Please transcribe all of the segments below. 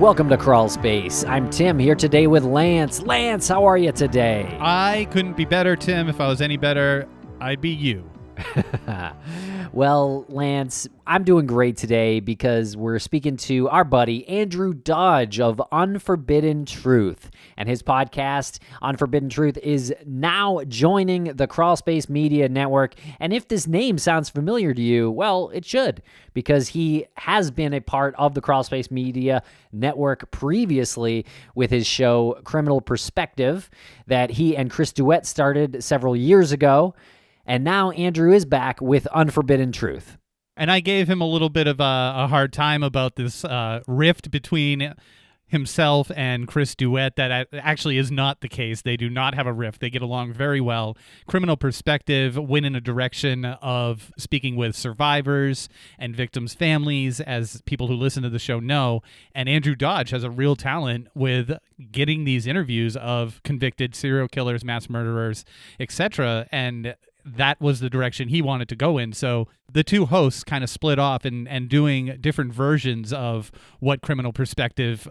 Welcome to Crawlspace. I'm Tim here today with Lance. Lance, how are you today? I couldn't be better, Tim. If I was any better, I'd be you. Well, Lance, I'm doing great today because we're speaking to our buddy Andrew Dodge of Unforbidden Truth. And his podcast, Unforbidden Truth, is now joining the Crawlspace Media Network. And if this name sounds familiar to you, well, it should, because he has been a part of the Crawlspace Media Network previously with his show Criminal Perspective that he and Chris Duet started several years ago. And now Andrew is back with Unforbidden Truth. And I gave him a little bit of a hard time about this rift between himself and Chris Duet. That actually is not the case. They do not have a rift. They get along very well. Criminal Perspective went in a direction of speaking with survivors and victims' families, as people who listen to the show know. And Andrew Dodge has a real talent with getting these interviews of convicted serial killers, mass murderers, etc. And that was the direction he wanted to go in. So the two hosts kind of split off and doing different versions of what Criminal Perspective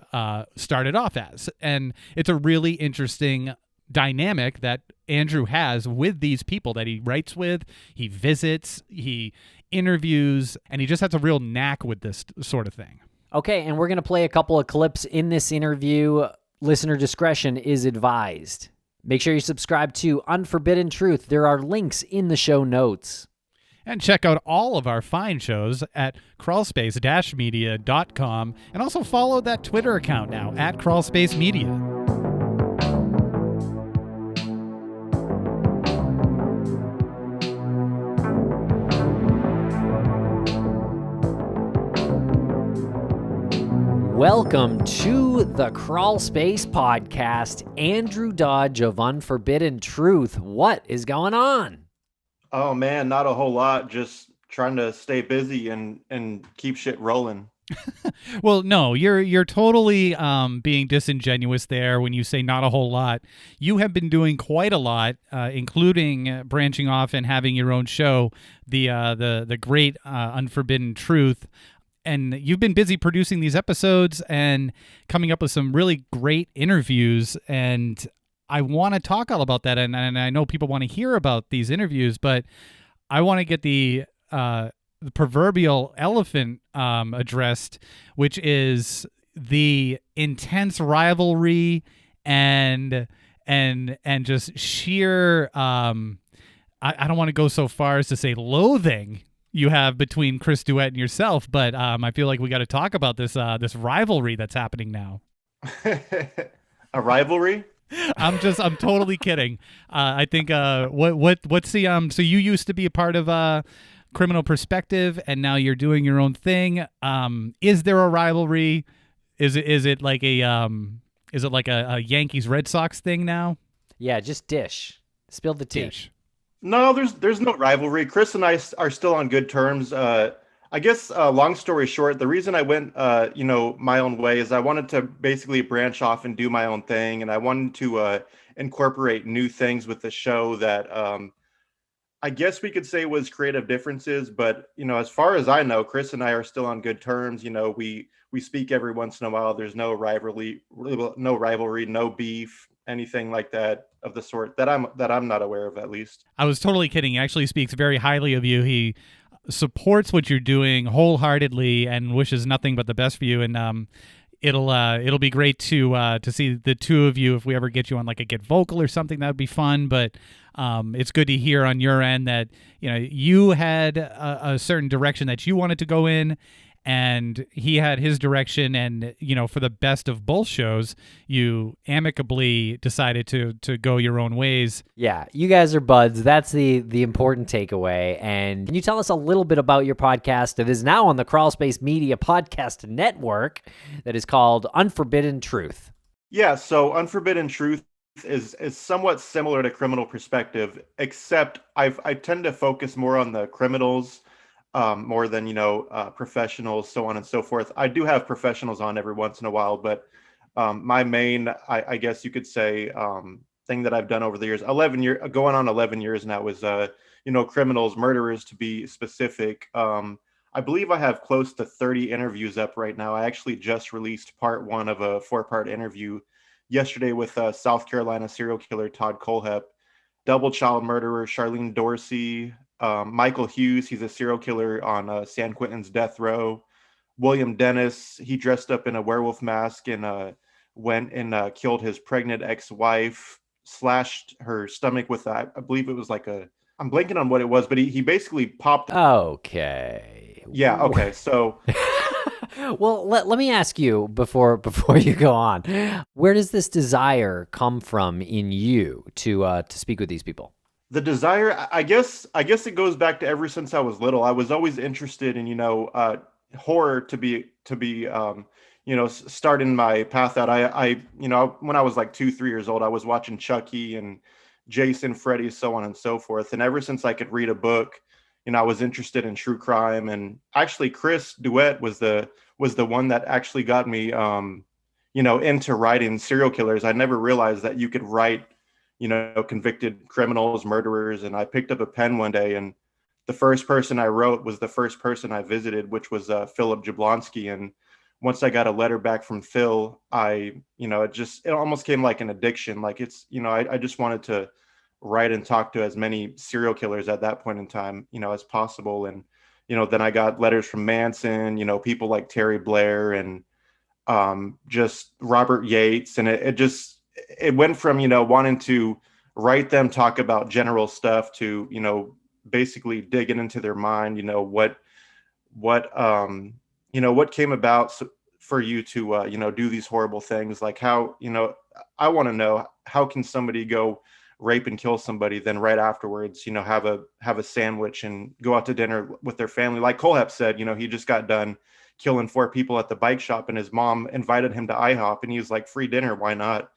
started off as. And it's a really interesting dynamic that Andrew has with these people that he writes with, he visits, he interviews, and he just has a real knack with this sort of thing. Okay, and we're going to play a couple of clips in this interview. Listener discretion is advised. Make sure you subscribe to Unforbidden Truth. There are links in the show notes. And check out all of our fine shows at crawlspace-media.com, and also follow that Twitter account now at Crawlspace Media. Welcome to the Crawlspace Podcast. Andrew Dodge of Unforbidden Truth. What is going on? Oh man, not a whole lot. Just trying to stay busy and keep shit rolling. Well, no, you're totally being disingenuous there when you say not a whole lot. You have been doing quite a lot, including branching off and having your own show, the great Unforbidden Truth. And you've been busy producing these episodes and coming up with some really great interviews. And I want to talk all about that. And I know people want to hear about these interviews, but I want to get the proverbial elephant addressed, which is the intense rivalry and just sheer I don't want to go so far as to say loathing you have between Chris Duet and yourself, but I feel like we got to talk about this rivalry that's happening now. A rivalry? I'm totally kidding. I think what's the so you used to be a part of Criminal Perspective, and now you're doing your own thing. Is there a rivalry? Is it like a Yankees Red Sox thing now? Yeah, just dish. Spill the tea. Dish. No, there's no rivalry. Chris and I are still on good terms. I guess long story short, the reason I went my own way is I wanted to basically branch off and do my own thing, and I wanted to incorporate new things with the show that I guess we could say was creative differences. But as far as I know, Chris and I are still on good terms. We speak every once in a while. There's no rivalry, no beef, anything like that of the sort that I'm not aware of, at least. I was totally kidding. He actually speaks very highly of you. He supports what you're doing wholeheartedly and wishes nothing but the best for you. And it'll be great to see the two of you if we ever get you on like a Get Vocal or something. That'd be fun. But it's good to hear on your end that you had a certain direction that you wanted to go in, and he had his direction, and for the best of both shows, you amicably decided to go your own ways. Yeah, you guys are buds. That's the important takeaway. And can you tell us a little bit about your podcast that is now on the Crawlspace Media Podcast Network that is called Unforbidden Truth? Yeah, so Unforbidden Truth is somewhat similar to Criminal Perspective, except I tend to focus more on the criminals more than professionals, so on and so forth. I do have professionals on every once in a while, but my main, I guess you could say, thing that I've done over the years, going on 11 years now, is criminals, murderers to be specific. I believe I have close to 30 interviews up right now. I actually just released part 1 of a 4-part interview yesterday with South Carolina serial killer Todd Kohlhepp, double child murderer Charlene Dorsey, Michael Hughes, he's a serial killer on San Quentin's death row, William Dennis, he dressed up in a werewolf mask and went and killed his pregnant ex-wife, slashed her stomach with, I believe it was like I'm blanking on what it was, but he basically popped. Okay. Yeah, okay. So Well, let me ask you before you go on. Where does this desire come from in you to speak with these people? the desire, I guess it goes back to ever since I was little. I was always interested in, horror to be starting my path out. When I was like 2, 3 years old, I was watching Chucky and Jason, Freddy, so on and so forth. And ever since I could read a book, I was interested in true crime. And actually, Chris Duet was the one that actually got me, into writing serial killers. I never realized that you could write, convicted criminals, murderers. And I picked up a pen one day, and the first person I wrote was the first person I visited, which was Philip Jablonski. And once I got a letter back from Phil, it almost came like an addiction. Like I just wanted to write and talk to as many serial killers at that point in time, as possible. And, then I got letters from Manson, people like Terry Blair and just Robert Yates. And it went from, wanting to write them, talk about general stuff to, basically digging into their mind, what came about for you to, do these horrible things. Like how, I want to know, how can somebody go rape and kill somebody, then right afterwards, have a sandwich and go out to dinner with their family? Like Kohlhepp said, he just got done killing 4 people at the bike shop, and his mom invited him to IHOP, and he was like, free dinner, why not?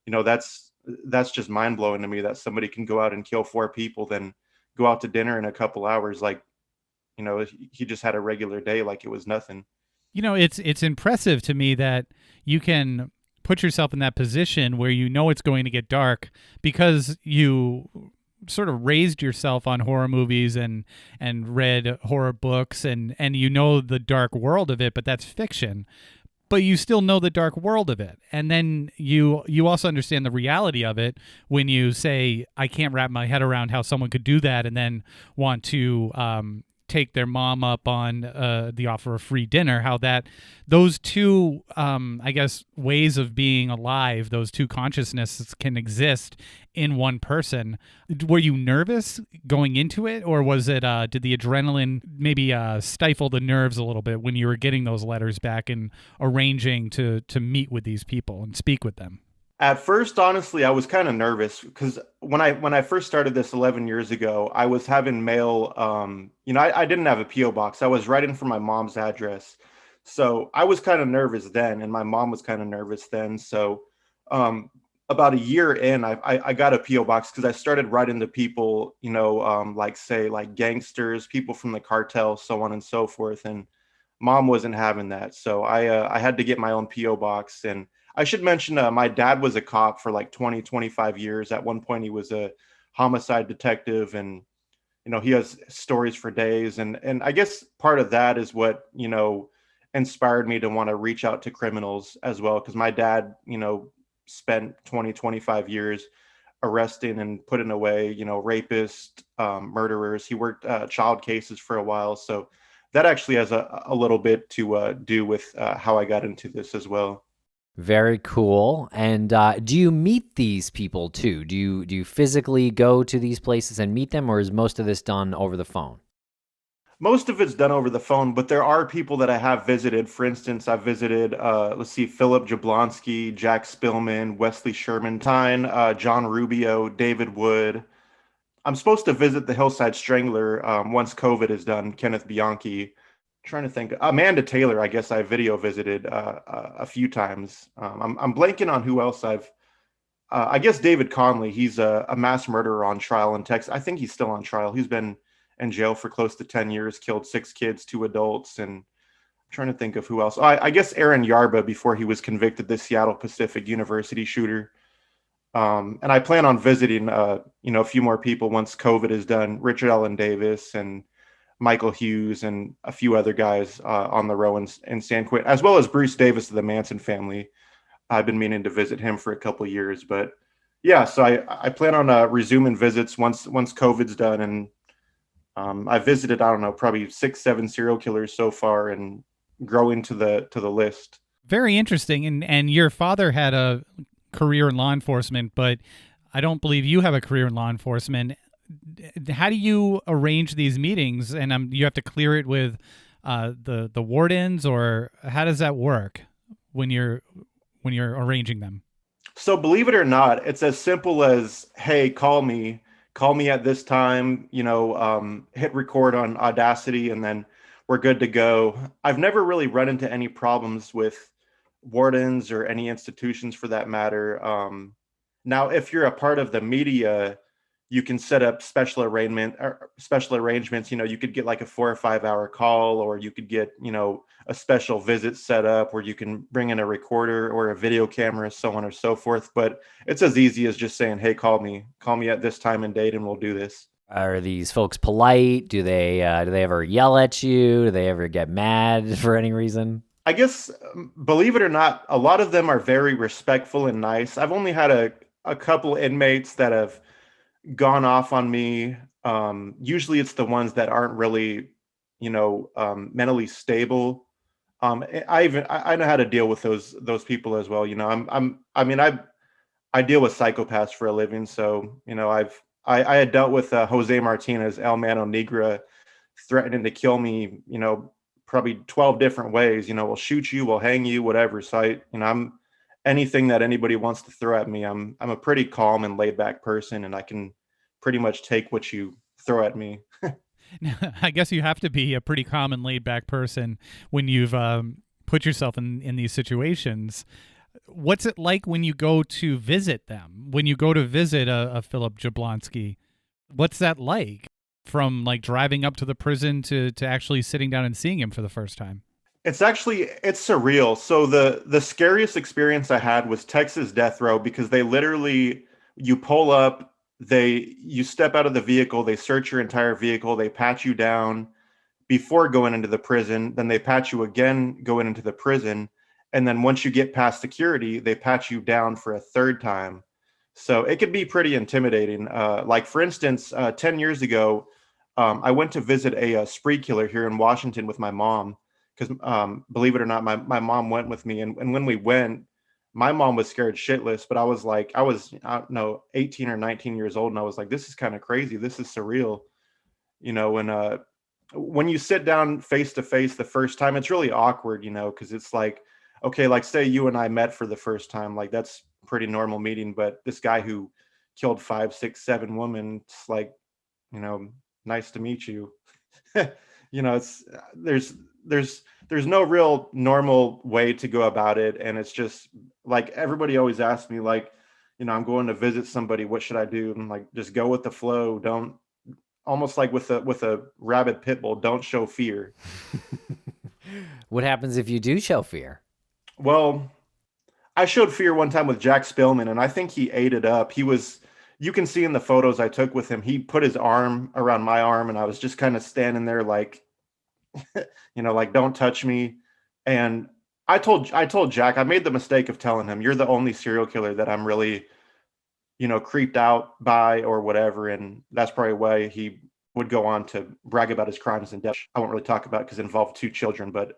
That's just mind blowing to me, that somebody can go out and kill 4 people, then go out to dinner in a couple hours. Like, he just had a regular day, like it was nothing. It's impressive to me that you can put yourself in that position where it's going to get dark because you sort of raised yourself on horror movies and read horror books and the dark world of it, but that's fiction. But you still know the dark world of it. And then you also understand the reality of it when you say, I can't wrap my head around how someone could do that and then want to take their mom up on the offer of free dinner, how those two, ways of being alive, those two consciousnesses can exist in one person. Were you nervous going into it, or was it, did the adrenaline maybe stifle the nerves a little bit when you were getting those letters back and arranging to meet with these people and speak with them? At first, honestly, I was kind of nervous because when I first started this 11 years ago, I was having mail. I didn't have a PO box. I was writing from my mom's address, so I was kind of nervous then, and my mom was kind of nervous then. So, about a year in, I got a PO box because I started writing to people, like gangsters, people from the cartel, so on and so forth. And mom wasn't having that, so I had to get my own PO box. And I should mention, my dad was a cop for like 20, 25 years. At one point, he was a homicide detective, and, he has stories for days. And I guess part of that is what, inspired me to want to reach out to criminals as well. Because my dad, spent 20, 25 years arresting and putting away, rapists, murderers. He worked child cases for a while. So that actually has a little bit to do with how I got into this as well. Very cool. And do you meet these people too? Do you physically go to these places and meet them, or is most of this done over the phone? Most of it's done over the phone, but there are people that I have visited. For instance, I've visited, Philip Jablonski, Jack Spillman, Wesley Sherman-Tyne, John Rubio, David Wood. I'm supposed to visit the Hillside Strangler once COVID is done, Kenneth Bianchi. Trying to think. Amanda Taylor, I guess I video visited a few times. I'm blanking on who else I guess David Conley. He's a mass murderer on trial in Texas. I think he's still on trial. He's been in jail for close to 10 years, killed 6 kids, 2 adults. And I'm trying to think of who else. I guess Aaron Yarba, before he was convicted, the Seattle Pacific University shooter. And I plan on visiting, a few more people once COVID is done. Richard Allen Davis and Michael Hughes and a few other guys on the row in San Quentin, as well as Bruce Davis of the Manson family. I've been meaning to visit him for a couple of years, but yeah, so I plan on resuming visits once COVID's done, and I visited, I don't know, probably 6-7 serial killers so far, and growing to the list. Very interesting. And your father had a career in law enforcement, but I don't believe you have a career in law enforcement. How do you arrange these meetings? And you have to clear it with the wardens, or how does that work when you're arranging them? So believe it or not, it's as simple as, hey, call me at this time, hit record on Audacity, and then we're good to go. I've never really run into any problems with wardens or any institutions for that matter. Now, if you're a part of the media, you can set up special arrangements. You could get like a 4 or 5 hour call, or you could get, a special visit set up where you can bring in a recorder or a video camera, so on or so forth. But it's as easy as just saying, hey, call me at this time and date, and we'll do this. Are these folks polite? Do they ever yell at you? Do they ever get mad for any reason? I guess, believe it or not, a lot of them are very respectful and nice. I've only had a couple inmates that have gone off on me. Usually it's the ones that aren't really, mentally stable. I know how to deal with those people as well. I deal with psychopaths for a living. So, I had dealt with Jose Martinez, El Mano Negra, threatening to kill me, probably 12 different ways. We'll shoot you, we'll hang you, whatever. So I'm anything that anybody wants to throw at me. I'm a pretty calm and laid back person, and I can pretty much take what you throw at me. I guess you have to be a pretty calm and laid back person when you've put yourself in these situations. What's it like when you go to visit them? When you go to visit a Philip Jablonski, what's that like? From like driving up to the prison to actually sitting down and seeing him for the first time? It's surreal. So the scariest experience I had was Texas death row, because they literally, you pull up, you step out of the vehicle, they search your entire vehicle, they pat you down before going into the prison, then they pat you again going into the prison, and then once you get past security, they pat you down for a third time. So it could be pretty intimidating. Like for instance, 10 years ago, I went to visit a spree killer here in Washington with my mom, because believe it or not, my mom went with me, and when we went, my mom was scared shitless, but I was like, I don't know, 18 or 19 years old, and I was like, this is kind of crazy. This is surreal. When you sit down face to face the first time, it's really awkward, because it's like, okay, like say you and I met for the first time, like that's pretty normal meeting, but this guy who killed 5, 6, 7 women, it's like, nice to meet you. It's there's no real normal way to go about it, and it's just like everybody always asks me, like, I'm going to visit somebody, what should I do? And like, just go with the flow. Don't, almost like with a rabid pit bull, don't show fear. What happens if you do show fear? Well, I showed fear one time with Jack Spillman, and I think he ate it up. You can see in the photos I took with him, he put his arm around my arm, and I was just kind of standing there like, like, don't touch me. And I told Jack, I made the mistake of telling him, you're the only serial killer that I'm really, creeped out by or whatever. And that's probably why he would go on to brag about his crimes and death. I won't really talk about it because it involved 2 children. But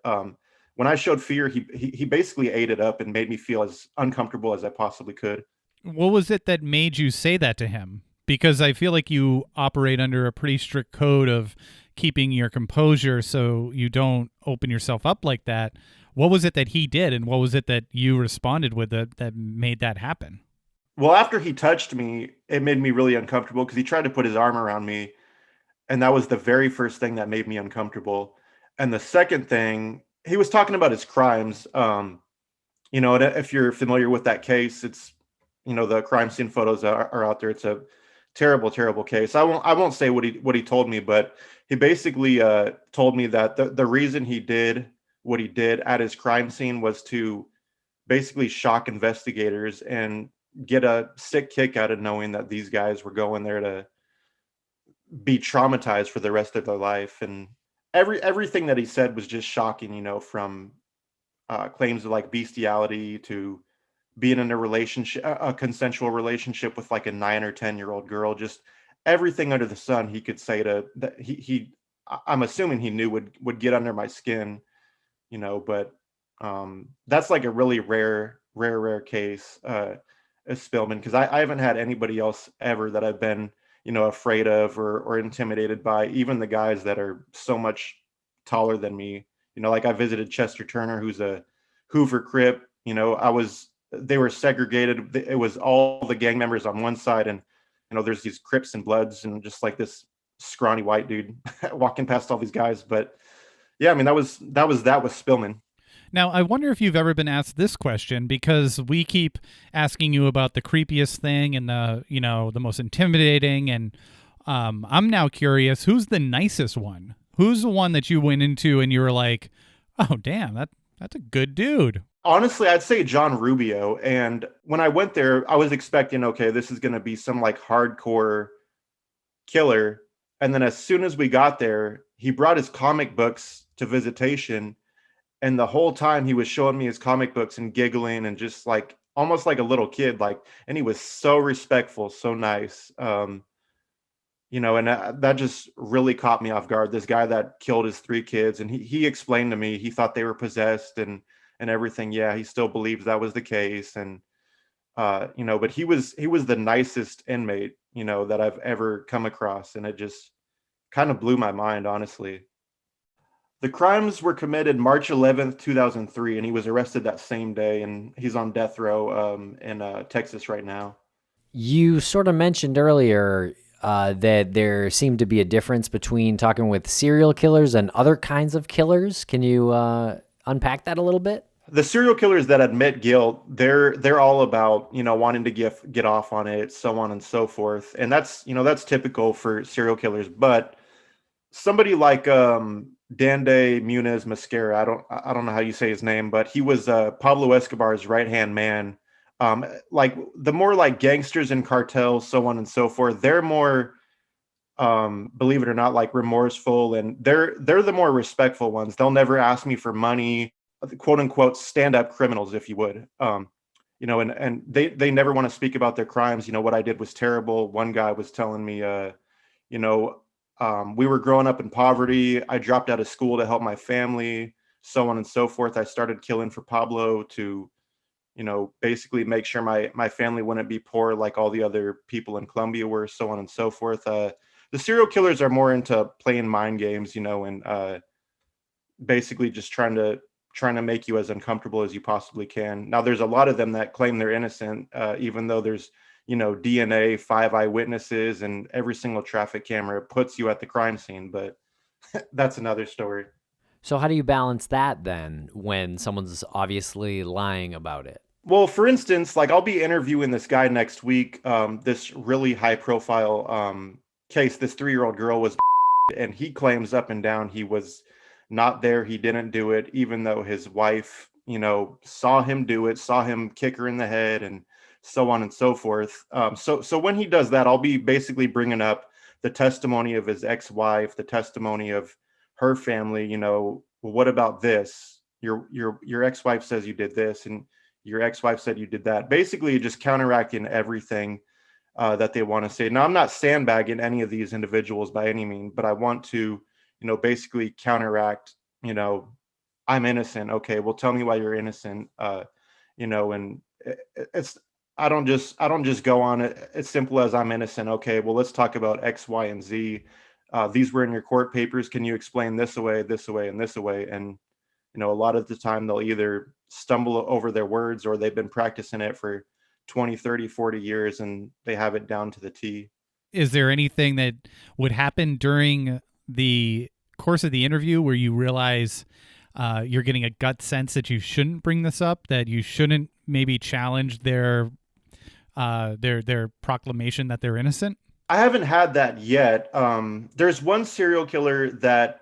when I showed fear, he basically ate it up and made me feel as uncomfortable as I possibly could. What was it that made you say that to him? Because I feel like you operate under a pretty strict code of keeping your composure so you don't open yourself up like that. What was it that he did, and what was it that you responded with that made that happen? Well, after he touched me, it made me really uncomfortable because he tried to put his arm around me, and that was the very first thing that made me uncomfortable. And the second thing, he was talking about his crimes. If you're familiar with that case, it's, the crime scene photos are out there. It's a terrible, terrible case. I won't say what he told me, but he basically told me that the reason he did what he did at his crime scene was to basically shock investigators and get a sick kick out of knowing that these guys were going there to be traumatized for the rest of their life. And everything that he said was just shocking, from claims of like bestiality to being in a relationship, a consensual relationship with like a 9 or 10-year-old girl. Just everything under the sun he could say to that I'm assuming he knew would get under my skin, but that's like a really rare case, as Spillman, because I haven't had anybody else ever that I've been, afraid of or intimidated by, even the guys that are so much taller than me. Like I visited Chester Turner, who's a Hoover Crip. They were segregated. It was all the gang members on one side, and there's these Crips and Bloods, and just like this scrawny white dude walking past all these guys. But yeah, I mean, that was with Spillman. Now, I wonder if you've ever been asked this question, because we keep asking you about the creepiest thing and the most intimidating. And I'm now curious, who's the nicest one? Who's the one that you went into and you were like, oh, damn, that's a good dude? Honestly, I'd say John Rubio. And when I went there, I was expecting, okay, this is going to be some like hardcore killer. And then as soon as we got there, he brought his comic books to visitation. And the whole time he was showing me his comic books and giggling and just like almost like a little kid, and he was so respectful, so nice. And that just really caught me off guard. This guy that killed his 3 kids, and he explained to me, he thought they were possessed and everything. Yeah, he still believes that was the case. And but he was the nicest inmate, that I've ever come across. And it just kind of blew my mind, honestly. The crimes were committed March 11th, 2003, and he was arrested that same day, and he's on death row in Texas right now. You sort of mentioned earlier that there seemed to be a difference between talking with serial killers and other kinds of killers. Can you unpack that a little bit? The serial killers that admit guilt, they're all about, wanting to get off on it, so on and so forth. And that's typical for serial killers. But somebody like Dande Muniz Mascara, I don't know how you say his name, but he was Pablo Escobar's right-hand man. Like the more like gangsters and cartels, so on and so forth, they're more, believe it or not, like remorseful, and they're the more respectful ones. They'll never ask me for money, quote unquote, stand-up criminals, if you would. And they never want to speak about their crimes. What I did was terrible. One guy was telling me, we were growing up in poverty. I dropped out of school to help my family, so on and so forth. I started killing for Pablo to, basically make sure my family wouldn't be poor like all the other people in Colombia were, so on and so forth. The serial killers are more into playing mind games, and basically just trying to make you as uncomfortable as you possibly can. Now, there's a lot of them that claim they're innocent, even though there's DNA, 5 eyewitnesses, and every single traffic camera puts you at the crime scene. But that's another story. So how do you balance that then when someone's obviously lying about it? Well, for instance, like I'll be interviewing this guy next week, this really high profile case. This 3-year-old girl was, and he claims up and down he was not there. He didn't do it, even though his wife, saw him do it, saw him kick her in the head, and so on and so forth. So when he does that, I'll be basically bringing up the testimony of his ex-wife, the testimony of her family. Well, what about this? Your ex-wife says you did this, and your ex-wife said you did that. Basically, just counteracting everything that they want to say. Now, I'm not sandbagging any of these individuals by any means, but I want to, basically counteract. I'm innocent. Okay, well, tell me why you're innocent. And it's. I don't just go on it as simple as I'm innocent. Okay, well, let's talk about X, Y, and Z. These were in your court papers. Can you explain this away, and this away? And, a lot of the time they'll either stumble over their words, or they've been practicing it for 20, 30, 40 years, and they have it down to the T. Is there anything that would happen during the course of the interview where you realize you're getting a gut sense that you shouldn't bring this up, that you shouldn't maybe challenge their proclamation that they're innocent? I haven't had that yet. There's one serial killer that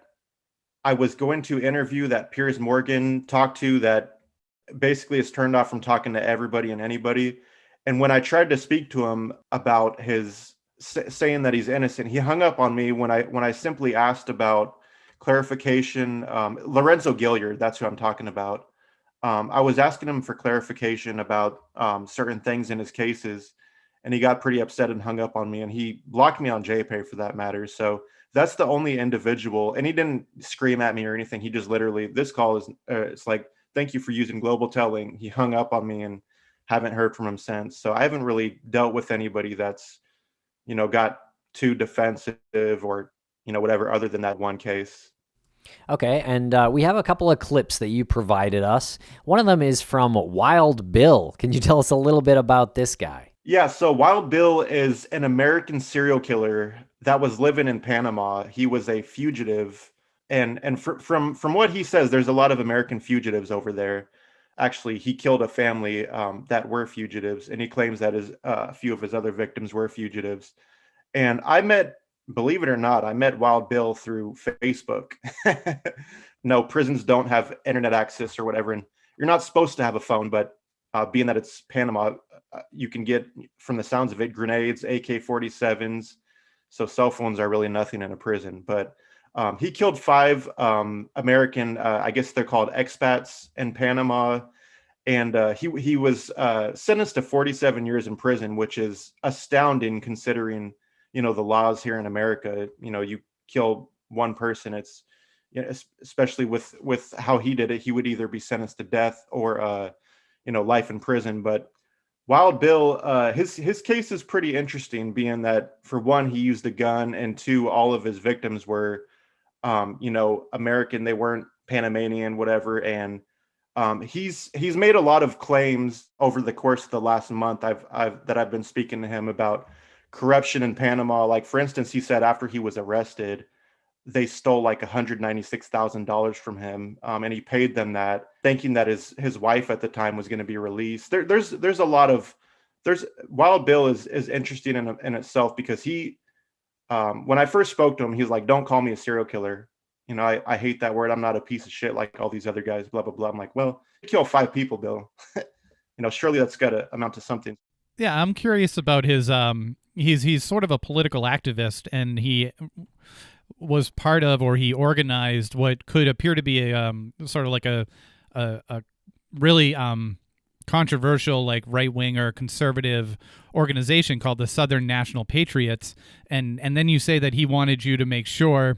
I was going to interview that Piers Morgan talked to that basically is turned off from talking to everybody and anybody. And when I tried to speak to him about his saying that he's innocent. He hung up on me when I simply asked about clarification. Lorenzo Gilliard, that's who I'm talking about. I was asking him for clarification about certain things in his cases, and he got pretty upset and hung up on me, and he blocked me on JPay for that matter. So that's the only individual, and he didn't scream at me or anything. He just literally, this call is, it's like, thank you for using global telling. He hung up on me and haven't heard from him since. So I haven't really dealt with anybody that's, got too defensive or, whatever, other than that one case. Okay, and we have a couple of clips that you provided us. One of them is from Wild Bill. Can you tell us a little bit about this guy? Yeah, so Wild Bill is an American serial killer that was living in Panama. He was a fugitive, and from what he says, there's a lot of American fugitives over there. Actually, he killed a family that were fugitives, and he claims that a few of his other victims were fugitives. And believe it or not, I met Wild Bill through Facebook. No, prisons don't have internet access or whatever, and you're not supposed to have a phone, but being that it's Panama, you can get, from the sounds of it, grenades, AK-47s. So cell phones are really nothing in a prison. But he killed 5 American, I guess they're called expats in Panama. And he was sentenced to 47 years in prison, which is astounding considering, the laws here in America. You kill one person, it's, especially with how he did it, he would either be sentenced to death or, life in prison. But Wild Bill, his case is pretty interesting, being that, for one, he used a gun, and 2, all of his victims were, American. They weren't Panamanian, whatever. And he's made a lot of claims over the course of the last month I've been speaking to him about corruption in Panama. Like, for instance, he said after he was arrested, they stole like $196,000 from him, and he paid them that, thinking that his wife at the time was going to be released. There's a lot of Wild Bill is interesting in itself, because he, when I first spoke to him, he was like, "Don't call me a serial killer. I hate that word. I'm not a piece of shit like all these other guys." Blah blah blah. I'm like, "Well, you killed 5 people, Bill. Surely that's got to amount to something." Yeah, I'm curious about his. He's sort of a political activist, and he was part of, or he organized, what could appear to be a sort of like a really controversial, like, right-wing or conservative organization called the Southern National Patriots. And then you say that he wanted you to make sure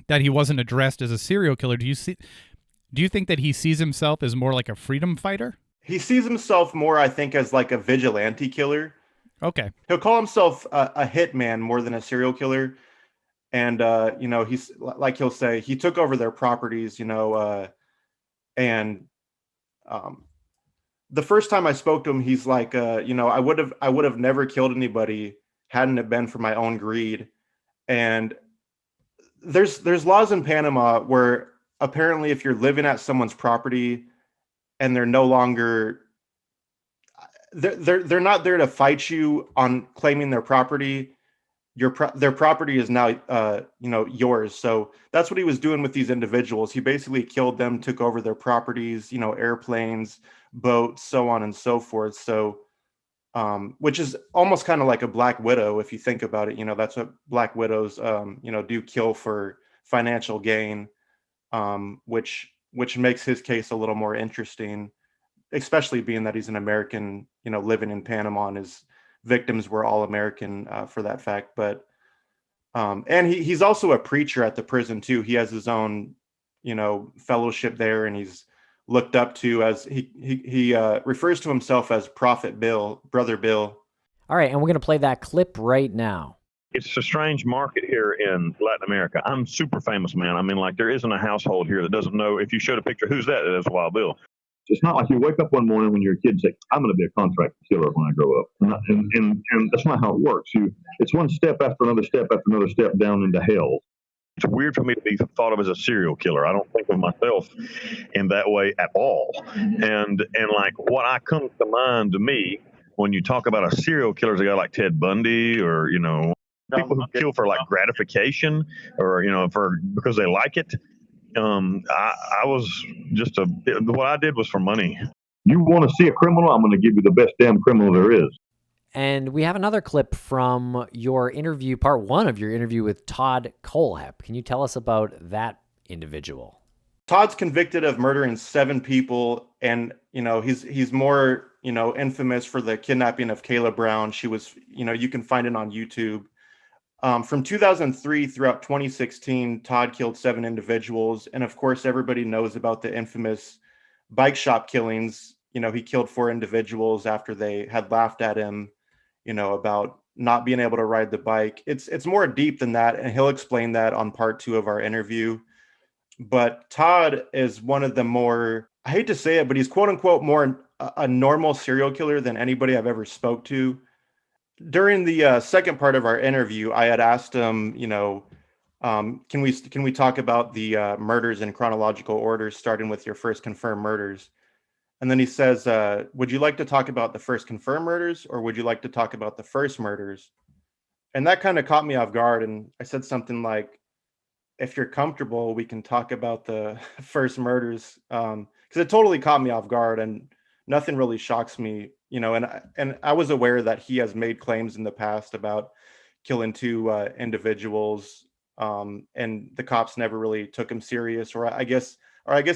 that he wasn't addressed as a serial killer. Do you think that he sees himself as more like a freedom fighter? He sees himself more, I think, as like a vigilante killer. Okay. He'll call himself a hitman more than a serial killer. And, he's like, he'll say he took over their properties, and the first time I spoke to him, he's like, I would have never killed anybody hadn't it been for my own greed. And there's laws in Panama where apparently if you're living at someone's property and they're no longer, they're not there to fight you on claiming their property, their property is now yours. So that's what he was doing with these individuals. He basically killed them, took over their properties, airplanes, boats, so on and so forth. So which is almost kind of like a Black Widow if you think about it. That's what Black Widows do, kill for financial gain, which makes his case a little more interesting, especially being that he's an American, living in Panama, and his victims were all American for that fact. But and he's also a preacher at the prison too. He has his own fellowship there, and he's looked up to, as he refers to himself as Prophet Bill, Brother Bill. All right, and we're going to play that clip right now. It's a strange market here in Latin America. I'm super famous, man. I mean, like, there isn't a household here that doesn't know, if you showed a picture, who's that? That's Wild Bill. It's not like you wake up one morning when you're a kid and say, I'm going to be a contract killer when I grow up. And that's not how it works. It's one step after another step after another step down into hell. It's weird for me to be thought of as a serial killer. I don't think of myself in that way at all. And like, what I comes to mind to me when you talk about a serial killer is a guy like Ted Bundy, or, people who kill for like gratification, or, because they like it. I was just what I did was for money. You want to see a criminal? I'm going to give you the best damn criminal there is. And we have another clip from your interview, part one of your interview with Todd Kohlhepp. Can you tell us about that individual? Todd's convicted of murdering 7 people, and he's more infamous for the kidnapping of Kayla Brown. She was, you can find it on YouTube. From 2003 throughout 2016, Todd killed 7 individuals, and of course, everybody knows about the infamous bike shop killings. He killed 4 individuals after they had laughed at him, about not being able to ride the bike. It's more deep than that, and he'll explain that on part 2 of our interview. But Todd is one of the more, I hate to say it, but he's quote unquote more a normal serial killer than anybody I've ever spoke to. During the second part of our interview, I had asked him, can we talk about the murders in chronological order, starting with your first confirmed murders? And then he says, would you like to talk about the first confirmed murders, or would you like to talk about the first murders? And that kind of caught me off guard. And I said something like, if you're comfortable, we can talk about the first murders, because it totally caught me off guard, and nothing really shocks me, and I was aware that he has made claims in the past about killing 2 individuals, and the cops never really took him serious, or I guess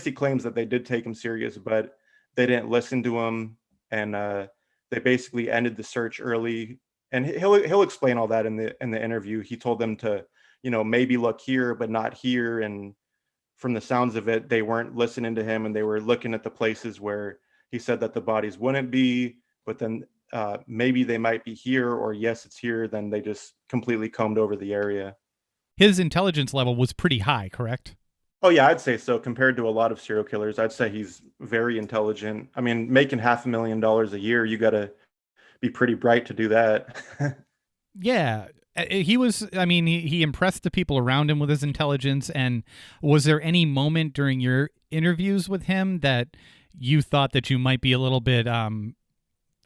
he claims that they did take him serious, but they didn't listen to him, and they basically ended the search early. And he'll explain all that in the interview. He told them to, maybe look here, but not here. And from the sounds of it, they weren't listening to him, and they were looking at the places where he said that the bodies wouldn't be, but then maybe they might be here, or yes, it's here. Then they just completely combed over the area. His intelligence level was pretty high, correct? Oh yeah, I'd say so. Compared to a lot of serial killers, I'd say he's very intelligent. I mean, making $500,000 a year, you got to be pretty bright to do that. Yeah. He was, he impressed the people around him with his intelligence. And was there any moment during your interviews with him that you thought that you might be a little bit out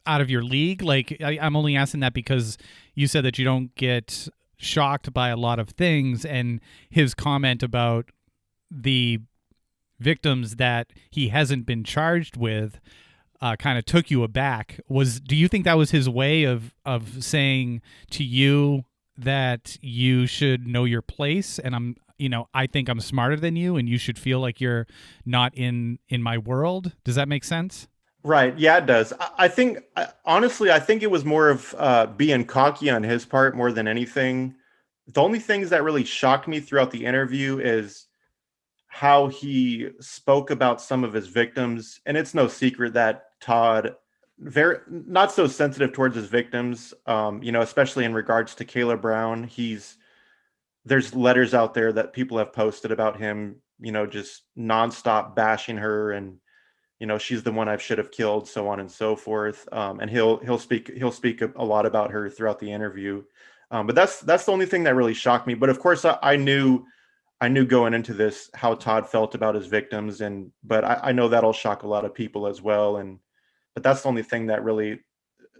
of your league? Like, I'm only asking that because you said that you don't get shocked by a lot of things, and his comment about the victims that he hasn't been charged with kind of took you aback. Do you think that was his way of saying to you that you should know your place, and I think I'm smarter than you, and you should feel like you're not in my world? Does that make sense? Right. Yeah, it does. I think, honestly, I think it was more of being cocky on his part more than anything. The only things that really shocked me throughout the interview is how he spoke about some of his victims. And it's no secret that Todd, very not so sensitive towards his victims, especially in regards to Kayla Brown. There's letters out there that people have posted about him, just nonstop bashing her, and she's the one I should have killed, so on and so forth. And he'll speak a lot about her throughout the interview. But that's the only thing that really shocked me. But of course, I knew going into this how Todd felt about his victims, but I know that'll shock a lot of people as well. But that's the only thing that really,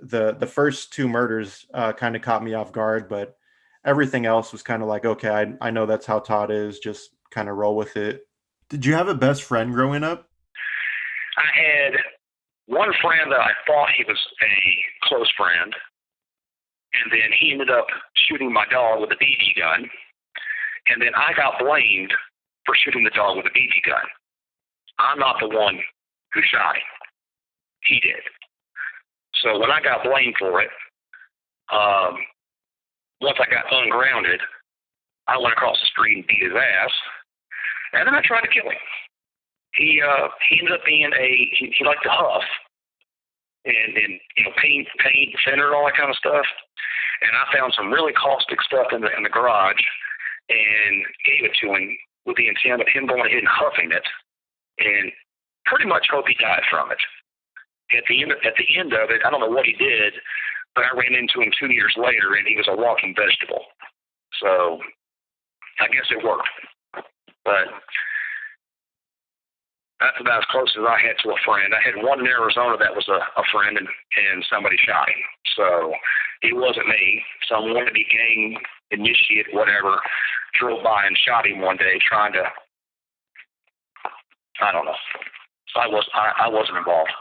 the first 2 murders kind of caught me off guard. But everything else was kind of like, okay, I know that's how Todd is. Just kind of roll with it. Did you have a best friend growing up? I had one friend that I thought he was a close friend, and then he ended up shooting my dog with a BB gun, and then I got blamed for shooting the dog with a BB gun. I'm not the one who shot him. He did. So when I got blamed for it, once I got ungrounded, I went across the street and beat his ass, and then I tried to kill him. He ended up being he liked to huff and paint, thinner, all that kind of stuff. And I found some really caustic stuff in the garage and gave it to him with the intent of him going ahead and huffing it, and pretty much hope he died from it. At the end of it, I don't know what he did, but I ran into him 2 years later, and he was a walking vegetable. So I guess it worked. But that's about as close as I had to a friend. I had one in Arizona that was a friend, and somebody shot him. So it wasn't me. Some wannabe gang initiate, whatever, drove by and shot him one day trying to, I don't know. So I wasn't involved.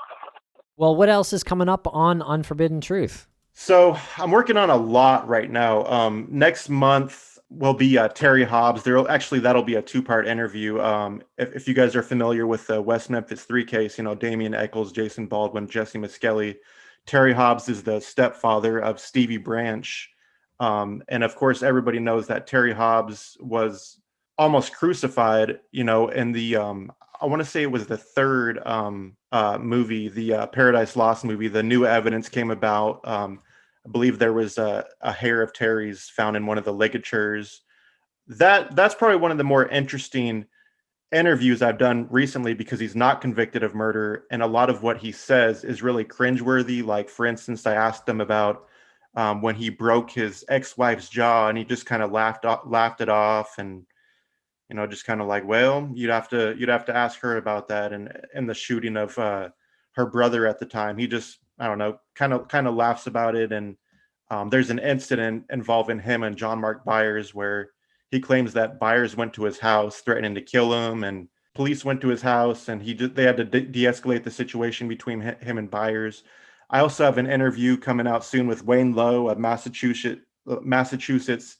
Well, what else is coming up on Unforbidden Truth? So I'm working on a lot right now. Next month will be Terry Hobbs. That'll be a 2-part interview. If you guys are familiar with the West Memphis 3 case, Damian Eccles, Jason Baldwin, Jesse Miskelly, Terry Hobbs is the stepfather of Stevie Branch. And of course, everybody knows that Terry Hobbs was almost crucified, in the, I want to say it was the third movie, the Paradise Lost movie. The new evidence came about. I believe there was a hair of Terry's found in one of the ligatures. That's probably one of the more interesting interviews I've done recently, because he's not convicted of murder, and a lot of what he says is really cringeworthy. Like, for instance, I asked him about when he broke his ex-wife's jaw, and he just kind of laughed it off, and just kind of like, well, you'd have to ask her about that. And the shooting of her brother at the time, he just, I don't know, kind of laughs about it. And there's an incident involving him and John Mark Byers where he claims that Byers went to his house threatening to kill him, and police went to his house, and they had to de-escalate the situation between him and Byers. I also have an interview coming out soon with Wayne Lowe, a Massachusetts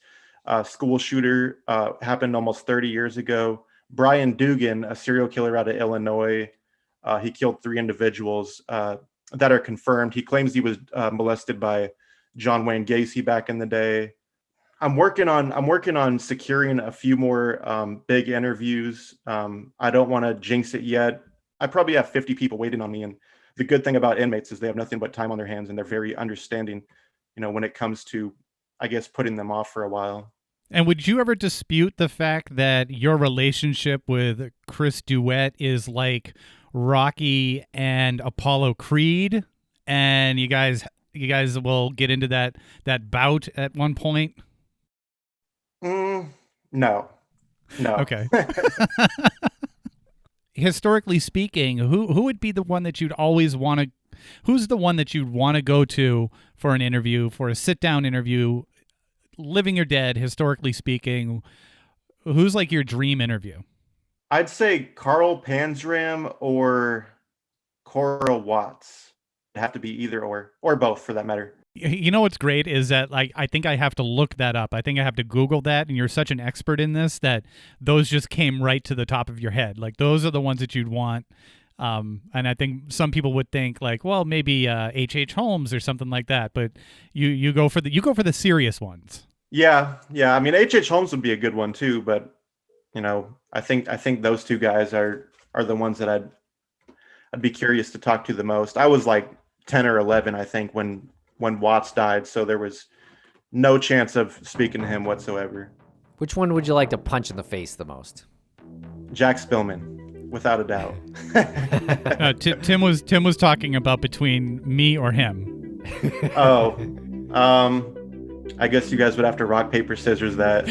school shooter, happened almost 30 years ago. Brian Dugan, a serial killer out of Illinois, he killed 3 individuals that are confirmed. He claims he was molested by John Wayne Gacy back in the day. I'm working on securing a few more big interviews. I don't want to jinx it yet. I probably have 50 people waiting on me, and the good thing about inmates is they have nothing but time on their hands, and they're very understanding, when it comes to, I guess, putting them off for a while. And would you ever dispute the fact that your relationship with Chris Duett is like Rocky and Apollo Creed, and you guys will get into that bout at one point? No. Okay. Historically speaking, who would be the one that you'd always want to? Who's the one that you'd want to go to for an interview, for a sit-down interview, living or dead? Historically speaking, who's like your dream interview? I'd say Carl Panzram or Cora Watts. It'd have to be either or both, for that matter. You know what's great is that, like, I think I have to look that up. I think I have to Google that, and you're such an expert in this that those just came right to the top of your head. Like, those are the ones that you'd want. And I think some people would think like, well, maybe H.H. Holmes or something like that. But you go for the serious ones. Yeah. I mean, H.H. Holmes would be a good one too. But I think those two guys are the ones that I'd be curious to talk to the most. I was like 10 or 11, I think, when Watts died, so there was no chance of speaking to him whatsoever. Which one would you like to punch in the face the most? Jack Spillman, without a doubt. Tim was talking about between me or him. Oh, I guess you guys would have to rock, paper, scissors that.